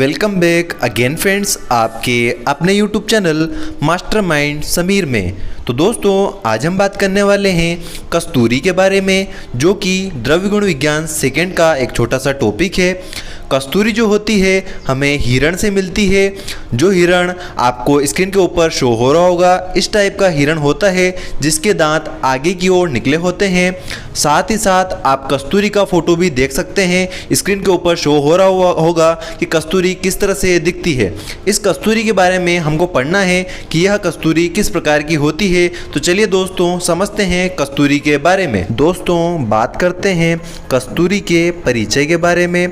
Welcome back again friends, आपके अपने YouTube channel mastermind Sameer में। तो दोस्तों, आज हम बात करने वाले हैं कस्तूरी के बारे में, जो कि द्रव्य गुण विज्ञान सेकेंड का एक छोटा सा टॉपिक है। कस्तूरी जो होती है हमें हिरण से मिलती है। जो हिरण आपको स्क्रीन के ऊपर शो हो रहा होगा, इस टाइप का हिरण होता है जिसके दांत आगे की ओर निकले होते हैं। साथ ही साथ आप कस्तूरी का फोटो भी देख सकते हैं। स्क्रीन के ऊपर शो हो रहा होगा कि कस्तूरी किस तरह से दिखती है। इस कस्तूरी के बारे में हमको पढ़ना है कि यह कस्तूरी किस प्रकार की होती है। तो चलिए दोस्तों, समझते हैं कस्तूरी के बारे में। दोस्तों, बात करते हैं कस्तूरी के परिचय के बारे में।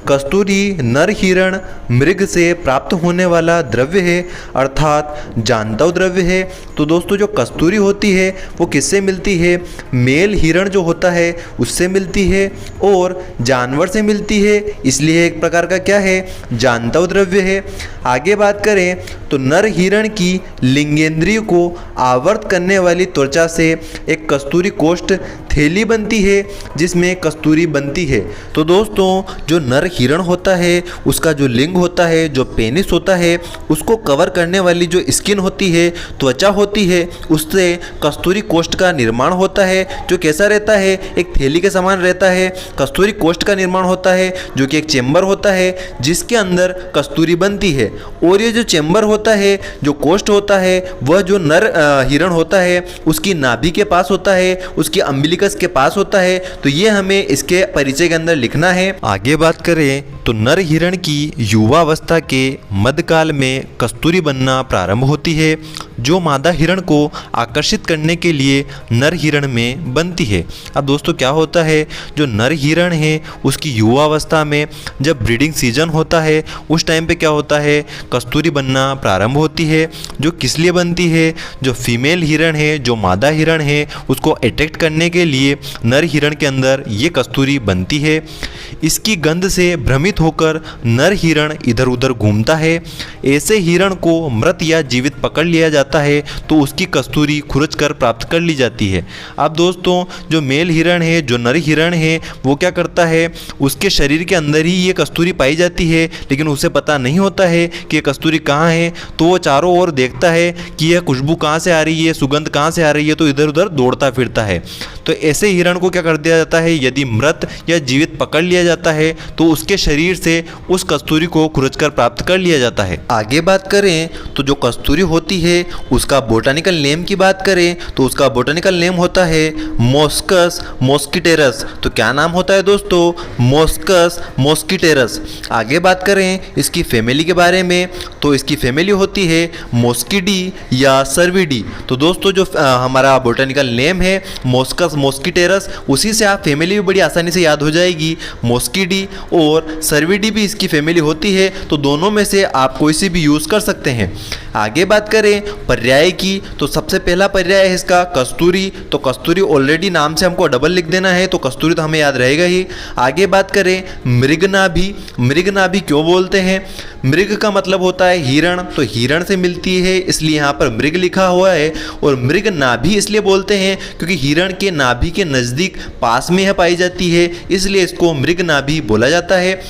कस्तूरी नर हिरण मृग से प्राप्त होने वाला द्रव्य है, अर्थात जांतव द्रव्य है। तो दोस्तों, जो कस्तूरी होती है वो किससे मिलती है? मेल हिरण जो होता है उससे मिलती है और जानवर से मिलती है, इसलिए एक प्रकार का क्या है? जांतव द्रव्य है। आगे बात करें तो नर हिरण की लिंगेंद्रिय को आवर्त करने वाली त्वचा से एक कस्तूरी कोष्ठ थैली बनती है जिसमें कस्तूरी बनती है। तो दोस्तों, जो नर हिरण होता है उसका जो लिंग होता है, जो पेनिस होता है, उसको कवर करने वाली जो स्किन होती है, त्वचा होती है, उससे कस्तूरी कोष्ठ का निर्माण होता है, जो कैसा रहता है? एक थैली के समान रहता है। कस्तूरी कोष्ठ का निर्माण होता है जो कि एक चेंबर होता है जिसके अंदर कस्तूरी बनती है। और ये जो चेंबर होता है, जो कोष्ठ होता है, वह जो नर हिरण होता है उसकी नाभि के पास होता है, उसकी अम्बिलिकस के पास होता है। तो ये हमें इसके परिचय के अंदर लिखना है। आगे बात करें तो नर हिरण की युवावस्था के मध्यकाल में कस्तूरी बनना प्रारंभ होती है, जो मादा हिरण को आकर्षित करने के लिए नर हिरण में बनती है। अब दोस्तों, क्या होता है? जो नर हिरण है उसकी युवावस्था में जब ब्रीडिंग सीजन होता है उस टाइम पे क्या होता है? कस्तूरी बनना प्रारंभ होती है। जो किस लिए बनती है? जो फीमेल हिरण है, जो मादा हिरण है, उसको अट्रैक्ट करने के लिए नर हिरण के अंदर ये कस्तूरी बनती है। इसकी गंध से भ्रमित होकर नर हिरण इधर उधर घूमता है। ऐसे हिरण को मृत या जीवित पकड़ लिया जाता है तो उसकी कस्तूरी खुरच कर प्राप्त कर ली जाती है। अब दोस्तों, जो मेल हिरण है, जो नर हिरण है, वो क्या करता है? उसके शरीर के अंदर ही ये कस्तूरी पाई जाती है, लेकिन उसे पता नहीं होता है कि ये कस्तूरी कहाँ है। तो वो चारों ओर देखता है कि यह खुशबू कहाँ से आ रही है, सुगंध कहाँ से आ रही है, तो इधर उधर दौड़ता फिरता है। तो ऐसे हिरण को क्या कर दिया जाता है? यदि मृत या जीवित पकड़ लिया जाता है तो उसके शरीर से उस कस्तूरी को खुरचकर प्राप्त कर लिया जाता है। आगे बात करें तो जो कस्तूरी होती है उसका बोटानिकल नेम की बात करें तो उसका बोटानिकल नेम होता है मोस्कस मॉस्किटेरस। तो क्या नाम होता है दोस्तों? मोस्कस मॉस्किटेरस। आगे बात करें इसकी फैमिली के बारे में तो इसकी फैमिली होती है मोस्किडी या सर्विडी। तो दोस्तों, जो हमारा बोटानिकल नेम है मोस्कस मॉस्किटेरस, उसी से आप फैमिली भी बड़ी आसानी से याद हो जाएगी। मोस्किडी और सर्विडी भी इसकी फैमिली होती है, तो दोनों में से आप कोई सी भी यूज़ कर सकते हैं। आगे बात करें पर्याय की तो सबसे पहला पर्याय है इसका कस्तूरी। तो कस्तूरी ऑलरेडी नाम से हमको डबल लिख देना है, तो कस्तूरी तो हमें याद रहेगा ही। आगे बात करें मृगनाभि। मृगनाभि क्यों बोलते हैं? मृग का मतलब होता है हिरण, तो हिरण से मिलती है इसलिए यहाँ पर मृग लिखा हुआ है। और मृग नाभि इसलिए बोलते हैं क्योंकि हिरण के नाभि के नज़दीक पास में यह पाई जाती है, इसलिए इसको मृग नाभि बोला जाता है।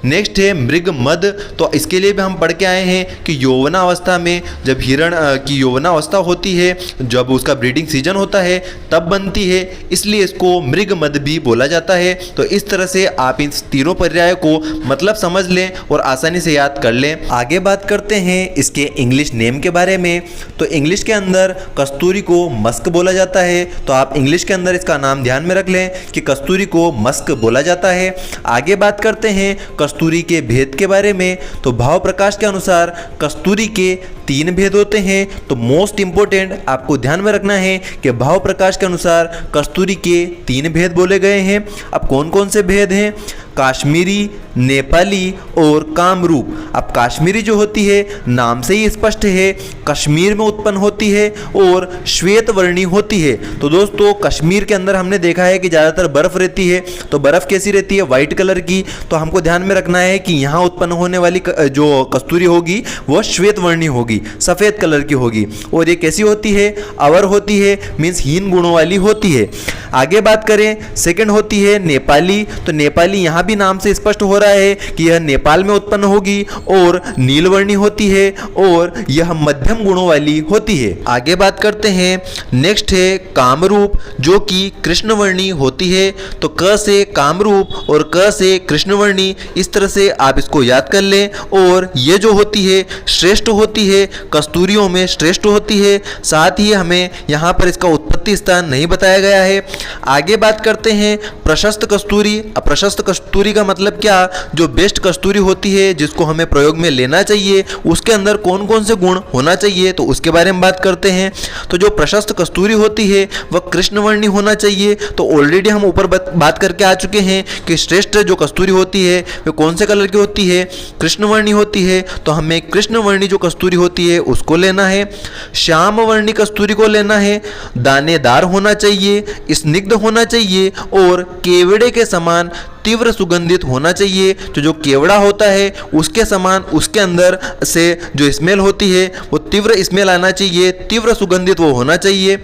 नेक्स्ट है मृग मद। तो इसके लिए भी हम पढ़ के आए हैं कि यौवनावस्था में जब हिरण की यौवनावस्था होती है, जब उसका ब्रीडिंग सीजन होता है तब बनती है, इसलिए इसको मृग मद भी बोला जाता है। तो इस तरह से आप इन तीनों पर्याय को मतलब समझ लें और आसानी से याद कर लें। आगे बात करते हैं इसके इंग्लिश नेम के बारे में। तो इंग्लिश के अंदर कस्तूरी को मस्क बोला जाता है, तो आप इंग्लिश के अंदर इसका नाम ध्यान में रख लें कि कस्तूरी को मस्क बोला जाता है। आगे बात करते हैं कस्तूरी के भेद के बारे में। तो भाव प्रकाश के अनुसार कस्तूरी के 3 भेद होते हैं। तो मोस्ट इंपोर्टेंट आपको ध्यान में रखना है कि भाव प्रकाश के अनुसार कस्तूरी के 3 भेद बोले गए हैं। अब कौन कौन से भेद हैं? काश्मीरी, नेपाली और कामरूप। अब काश्मीरी जो होती है नाम से ही स्पष्ट है, कश्मीर में उत्पन्न होती है और श्वेत वर्णी होती है। तो दोस्तों, कश्मीर के अंदर हमने देखा है कि ज़्यादातर बर्फ़ रहती है। तो बर्फ़ कैसी रहती है? वाइट कलर की। तो हमको ध्यान में रखना है कि यहाँ उत्पन्न होने वाली जो कस्तूरी होगी वो श्वेत वर्णी होगी। होगी, सफ़ेद कलर की होगी। और ये कैसी होती है? अवर होती है, मीन्स हीन गुणों वाली होती है। आगे बात करें, सेकंड होती है नेपाली। तो नेपाली यहाँ भी नाम से स्पष्ट हो रहा है कि यह नेपाल में उत्पन्न होगी और नीलवर्णी होती है और यह मध्यम गुणों वाली होती है। आगे बात करते हैं, नेक्स्ट है कामरूप, जो कि कृष्णवर्णी होती है। तो क से कामरूप और क से कृष्णवर्णी, इस तरह से आप इसको याद कर लें। और ये जो होती है श्रेष्ठ होती है, कस्तूरियों में श्रेष्ठ होती है। साथ ही हमें यहाँ पर इसका उत्पत्ति स्थान नहीं बताया गया है। आगे बात करते हैं प्रशस्त कस्तूरी। प्रशस्त कस्तूरी का मतलब क्या? जो बेस्ट कस्तूरी होती है, जिसको हमें प्रयोग में लेना चाहिए, उसके अंदर कौन कौन से गुण होना चाहिए, तो उसके बारे में बात करते हैं। तो जो प्रशस्त कस्तूरी होती है वह कृष्णवर्णी होना चाहिए। तो ऑलरेडी हम ऊपर बात करके आ चुके हैं कि श्रेष्ठ जो कस्तूरी होती है वह कौन से कलर की होती है? कृष्णवर्णी होती है। तो हमें कृष्णवर्णी जो कस्तूरी होती है उसको लेना है। श्यामवर्णी कस्तूरी को लेना है। दानेदार होना चाहिए, स्निग्ध होना चाहिए और केवड़े के समान तीव्र सुगंधित होना चाहिए। तो जो केवड़ा होता है उसके समान उसके अंदर से जो स्मेल होती है वो तीव्र स्मेल आना चाहिए, तीव्र सुगंधित वो होना चाहिए।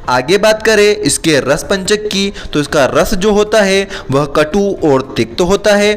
आगे बात करें इसके रस पंचक की, तो इसका रस जो होता है वह कटु और तिक्त होता है।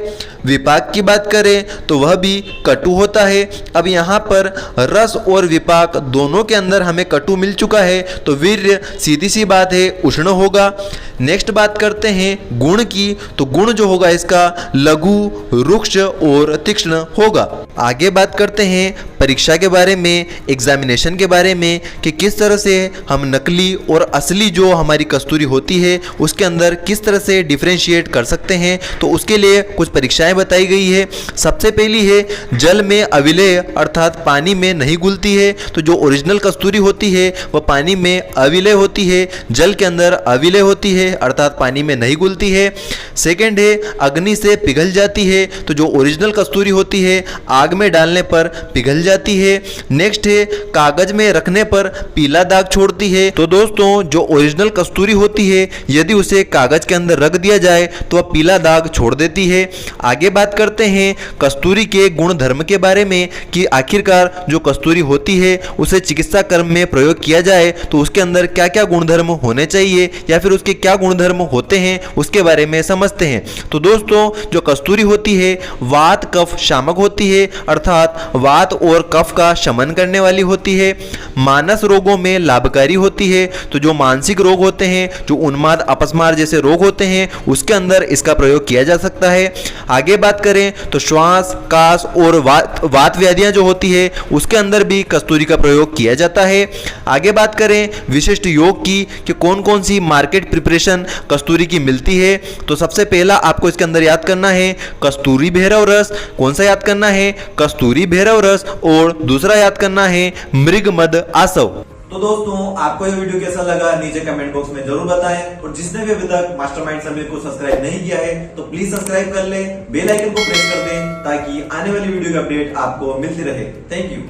विपाक की बात करें तो वह भी कटु होता है। अब यहाँ पर रस और विपाक दोनों के अंदर हमें कटु मिल चुका है, तो वीर्य सीधी सी बात है उष्ण होगा। नेक्स्ट बात करते हैं गुण की, तो गुण जो होगा इसका लघु, रुक्ष और तीक्ष्ण होगा। आगे बात करते हैं परीक्षा के बारे में, एग्जामिनेशन के बारे में, कि किस तरह से हम नकली और असली जो हमारी कस्तूरी होती है उसके अंदर किस तरह से डिफरेंशिएट कर सकते हैं। तो उसके लिए कुछ परीक्षाएं बताई गई है। सबसे पहली है जल में अविलेय, अर्थात पानी में नहीं घुलती है। तो जो ओरिजिनल कस्तूरी होती है वह पानी में अविलेय होती है, जल के अंदर अविलेय होती है, अर्थात पानी में नहीं घुलती है। सेकेंड है अग्नि से पिघल जाती है। तो जो ओरिजिनल कस्तूरी होती है आग में डालने पर पिघल जाती है। नेक्स्ट है कागज में रखने पर पीला दाग छोड़ती है। तो दोस्तों जो ओरिजिनल कस्तूरी होती है यदि उसे कागज के अंदर रख दिया जाए तो वह पीला दाग छोड़ देती है। आगे बात करते हैं कस्तूरी के गुण धर्म के बारे में, कि आखिरकार जो कस्तूरी होती है उसे चिकित्सा कर्म में प्रयोग किया जाए तो उसके अंदर क्या क्या गुणधर्म होने चाहिए या फिर उसके क्या गुणधर्म होते हैं उसके बारे में समझते हैं। तो दोस्तों जो कस्तूरी होती है वात कफ शामक होती है, अर्थात वात और कफ का शमन करने वाली होती है। मानस रोगों में लाभकारी होती है। तो जो मानसिक रोग होते हैं, जो उन्माद अपस्मार जैसे रोग होते हैं उसके अंदर इसका प्रयोग किया जा सकता है। आगे बात करें तो श्वास, कास और वात व्याधियां जो होती है उसके अंदर भी कस्तूरी का प्रयोग किया जाता है। आगे बात करें विशिष्ट योग की, कि कौन कौन सी मार्केट प्रिपरेशन कस्तूरी की मिलती है। तो सबसे पहला आपको इसके अंदर याद करना है कस्तूरी भैरव रस। कौन सा याद करना है? कस्तूरी भैरव रस। और दूसरा याद करना है मृग मद आसव। तो दोस्तों आपको ये वीडियो कैसा लगा नीचे कमेंट बॉक्स में जरूर बताएं। और जिसने भी अभी तक मास्टरमाइंड समीर को सब्सक्राइब नहीं किया है तो प्लीज सब्सक्राइब कर लें, बेल आइकन को प्रेस कर दें ताकि आने वाली वीडियो की अपडेट आपको मिलती रहे। Thank you.